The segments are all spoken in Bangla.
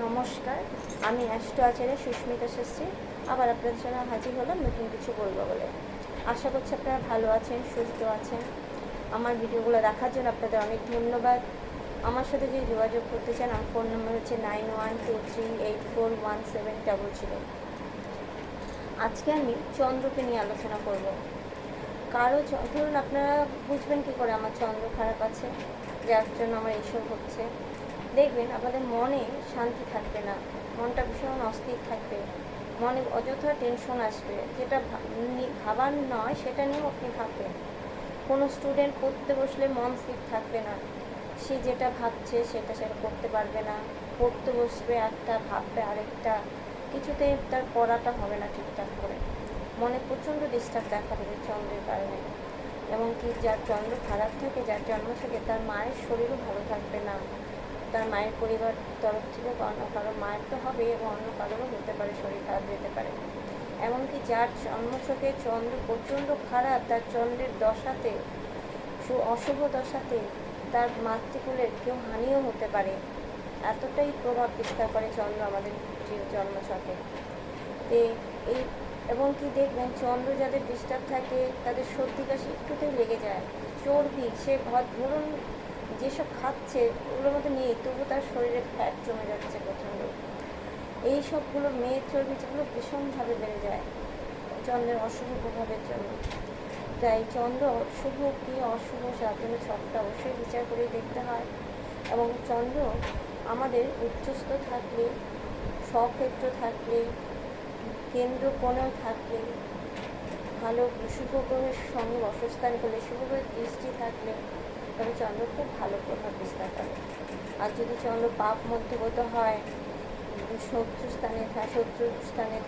নমস্কার, আমি অ্যাস্ট্রো আচার্য সুস্মিতা শাস্ত্রী আবার আপনাদের সামনে হাজির হলাম নতুন কিছু বলবো বলে। আশা করছি আপনারা ভালো আছেন, সুস্থ আছেন। আমার ভিডিওগুলো দেখার জন্য আপনাদের অনেক ধন্যবাদ। আমার সাথে যদি যোগাযোগ করতে চান, আমার ফোন নম্বর হচ্ছে 9123841700। আজকে আমি চন্দ্রকে নিয়ে আলোচনা করব। ধরুন আপনারা বুঝবেন কী করে আমার চন্দ্র খারাপ আছে, যার জন্য আমার এইসব হচ্ছে। দেখবেন আপনাদের মনে শান্তি থাকবে না, মনটা ভীষণ অস্থির থাকবে, মনে অযথা টেনশন আসবে, যেটা ভাবার নয় সেটা নিয়েও আপনি ভাববেন। কোনো স্টুডেন্ট পড়তে বসলে মন স্থির থাকবে না, সে যেটা ভাবছে সেটা করতে পারবে না। পড়তে বসবে একটা, ভাববে আরেকটা, কিছুতেই তার পড়াটা হবে না ঠিকঠাক করে। মনে প্রচণ্ড ডিস্টার্ব দেখা দেবে চন্দ্রের কারণে। এমনকি যার চন্দ্র খারাপ থাকে, যার জন্ম থেকে, তার মায়ের শরীরও ভালো থাকবে না। তার মায়ের পরিবার তরফ থেকে অন্য কারো মায়ের তো হবে এবং অন্য কারোরও হতে পারে, শরীর খারাপ যেতে পারে। এমনকি যার জন্মছকে চন্দ্র প্রচণ্ড খারাপ, তার চন্দ্রের দশাতে, অশুভ দশাতে তার মাতৃকুলের কেউ হানিও হতে পারে। এতটাই প্রভাব বিস্তার করে চন্দ্র আমাদের জন্মছকে। এই এমনকি দেখবেন চন্দ্র যাদের ডিস্টার্ব থাকে তাদের সর্দি কাশি একটুতেই লেগে যায়। চর্বি, সে ধরুন যেসব খাচ্ছে ওগুলোর মধ্যে নেই, তবু তার শরীরে ফ্যাট জমে যাচ্ছে প্রচণ্ড। এই সবগুলো মেয়ের চর্বি যেগুলো ভীষণভাবে বেড়ে যায় চন্দ্রের অশুভ প্রভাবের জন্য। তাই চন্দ্র শুভ কি অশুভ তার জন্য ছকটা অবশ্যই বিচার করেই দেখতে হয়। এবং চন্দ্র আমাদের উচ্চস্থ থাকলে, স্বক্ষেত্র থাকলে, কেন্দ্র কোণেও থাকলে, ভালো শুভ গ্রহের সঙ্গে বসস্থান করলে, শুভ গ্রহের দৃষ্টি থাকলে তবে চন্দ্র খুব ভালো প্রভাব বিস্তার করে। আর যদি চন্দ্র পাপ মধ্যগত হয়, শত্রু স্থানে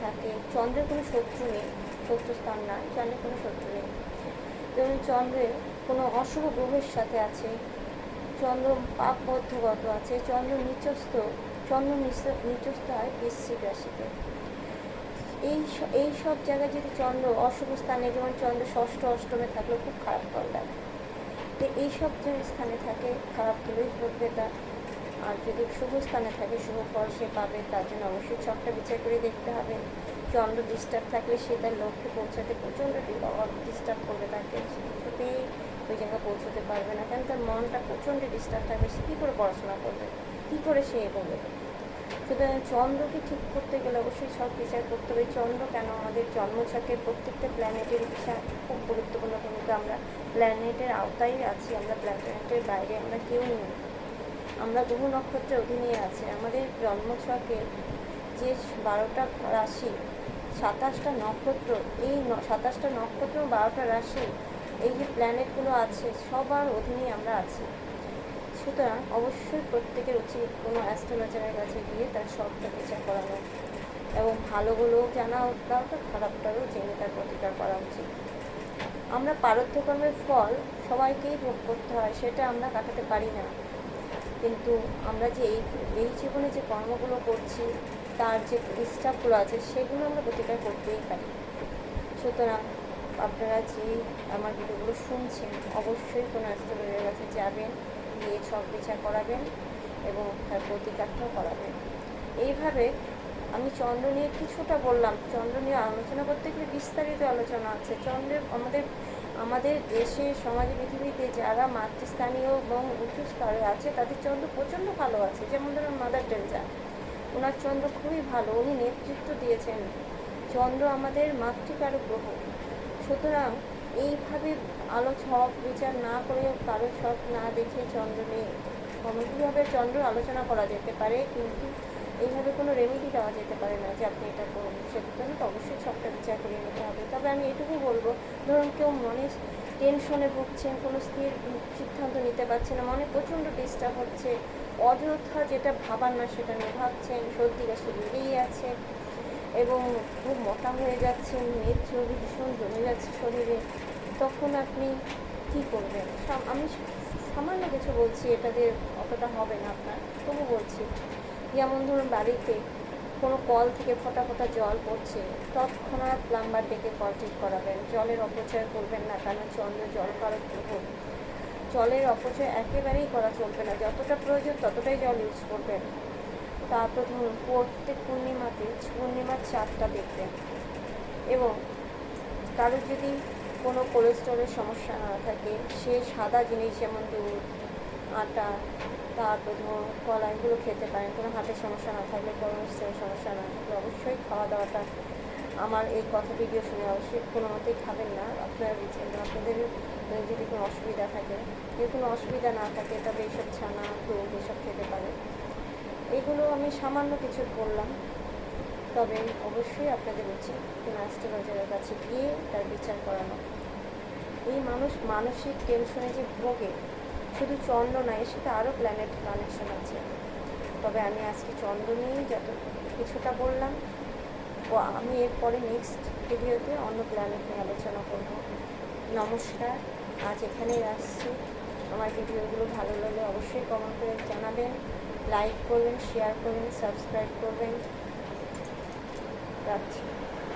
থাকে, চন্দ্রের কোনো শত্রু নেই, শত্রু স্থান নয়, চন্দ্রের কোনো শত্রু নেই। যেমন চন্দ্রের কোনো অশুভ গ্রহের সাথে আছে, চন্দ্র পাপ মধ্যগত আছে, চন্দ্র নিচস্থ হয় বৃশ্চিক রাশিতে। এই সব জায়গায় যদি চন্দ্র অশুভ স্থানে, যেমন চন্দ্র ষষ্ঠ অষ্টমে থাকলে খুব খারাপ ফল দেয়। তো এইসব যে স্থানে থাকে খারাপ ফলই ঘটবে তার। আর যদি শুভ স্থানে থাকে শুভ ফল সে পাবে। তার জন্য অবশ্যই ছকটা বিচার করে দেখতে হবে। চন্দ্র ডিস্টার্ব থাকলে সে তার লক্ষ্যে পৌঁছাতে প্রচণ্ড ডিস্টার্ব করবে, তাকে সে কিছুতেই ওই জায়গায় পৌঁছতে পারবে না, কারণ তার মনটা প্রচণ্ড ডিস্টার্ব থাকবে। সে কী করে পড়াশোনা করবে, কী করে সে এগোবে? সুতরাং চন্দ্রকে ঠিক করতে গেলে অবশ্যই সব বিচার করতে হবে। চন্দ্র কেন আমাদের জন্মছকের প্রত্যেকটা প্ল্যানেটের বিষয় খুব গুরুত্বপূর্ণ ভূমিকা। আমরা প্ল্যানেটের আওতায় আছি, আমরা প্ল্যানেটের বাইরে আমরা কেউ নেই। আমরা গ্রহ নক্ষত্রের অধীনে আছি। আমাদের জন্মছকে যে 12টা রাশি, 27টা নক্ষত্র, এই 27টা নক্ষত্র 12টা রাশি, এই যে প্ল্যানেটগুলো আছে সবার অধীনেই আমরা আছি। সুতরাং অবশ্যই প্রত্যেকের উচিত কোনো অ্যাস্ট্রোলজারের কাছে গিয়ে তার সবটা বিচার করানো এবং ভালোগুলোও জানা দরকার, খারাপটারও জেনে তার প্রতিকার করা উচিত। আমরা প্রারব্ধকর্মের ফল সবাইকেই ভোগ করতে হয়, সেটা আমরা কাটাতে পারি না। কিন্তু আমরা যে এই জীবনে যে কর্মগুলো করছি তার যে ডিস্টার্বগুলো আছে সেগুলো আমরা প্রতিকার করতেই পারি। সুতরাং আপনারা যে আমার ভিডিওগুলো শুনছেন অবশ্যই কোনো অ্যাস্ট্রোলজারের কাছে যাবেন, গিয়ে ছক বিচার করাবেন এবং তার প্রতিকারটাও করাবেন। এইভাবে আমি চন্দ্র নিয়ে কিছুটা বললাম। চন্দ্র নিয়ে আলোচনা করতে গেলে বিস্তারিত আলোচনা আছে। চন্দ্রের আমাদের দেশে, সমাজে, পৃথিবীতে যারা মাতৃস্থানীয় এবং উঁচু স্তরে আছে তাদের চন্দ্র প্রচণ্ড ভালো আছে। যেমন ধরুন মাদার টেরেসা, ওনার চন্দ্র খুবই ভালো, উনি নেতৃত্ব দিয়েছেন। চন্দ্র আমাদের মাতৃকারক গ্রহ। সুতরাং এইভাবে ছক বিচার না করে, কারো ছক না দেখে চন্দ্র নিয়ে কীভাবে চন্দ্র আলোচনা করা যেতে পারে, কিন্তু এইভাবে কোনো রেমেডি দেওয়া যেতে পারে না যে আপনি এটা করুন। সেজন্য তো অবশ্যই ছকটা বিচার করে নিতে হবে। তবে আমি এটুকু বলবো, ধরুন কেউ মনে টেনশনে ভুগছেন, কোনো স্থির সিদ্ধান্ত নিতে পারছে না, মনে প্রচণ্ড ডিস্টার্ব হচ্ছে, অযথা যেটা ভাবার না সেটা নিয়ে ভাবছেন, সর্দি কাশি বেড়েই আছে এবং খুব মোটা হয়ে যাচ্ছেন, মেদ চর্বি ভীষণ জমে যাচ্ছে শরীরে, তখন আপনি কী করবেন? আমি সামান্য কিছু বলছি, এটাতে অতটা হবে না আপনার, তবু বলছি। যেমন ধরুন বাড়িতে কোনো কল থেকে ফোঁটা ফোঁটা জল পড়ছে, তৎক্ষণাৎ প্লাম্বার ডেকে কল ঠিক করাবেন। জলের অপচয় করবেন না, কারণ চন্দ্র জল কারক গ্রহ। জলের অপচয় একেবারেই করা চলবে না, যতটা প্রয়োজন ততটাই জল ইউজ করবেন। তারপর ধরুন প্রত্যেক পূর্ণিমার চাঁদটা দেখবেন। এবং কারোর যদি কোনো কোলেস্টেরলের সমস্যা না থাকে, সে সাদা জিনিস যেমন দুধ, আটা, তারপর ধরুন কলা, এগুলো খেতে পারেন। কোনো হার্টের সমস্যা না থাকলে, কোলেস্টেরলের সমস্যা না থাকলে অবশ্যই খাওয়া দাওয়াটা, আমার এই কথা ভিডিও শুনে অবশ্যই কোনো মতেই খাবেন না। আপনারা আপনাদের যদি কোনো অসুবিধা থাকে, যদি কোনো অসুবিধা না থাকে তবে এইসব ছানা, দুধ এসব খেতে পারে। এগুলো আমি সামান্য কিছু বললাম, তবে অবশ্যই আপনাদের উচিত কোনো অ্যাস্ট্রোলজারের কাছে গিয়ে তার বিচার করানো। এই মানসিক টেনশনে যে ভোগে, শুধু চন্দ্র নয়, এর সাথে আরও প্ল্যানেট কানেকশন আছে। তবে আমি আজকে চন্দ্র নিয়েই যত কিছুটা বললাম, ও আমি এরপরে নেক্সট ভিডিওতে অন্য প্ল্যানেট নিয়ে আলোচনা করব। নমস্কার, আজ এখানেই আসছি। আমার ভিডিওগুলো ভালো লাগলে অবশ্যই কমেন্ট করে জানাবেন, লাইক করবেন, শেয়ার করবেন, সাবস্ক্রাইব করবেন। রাখছি।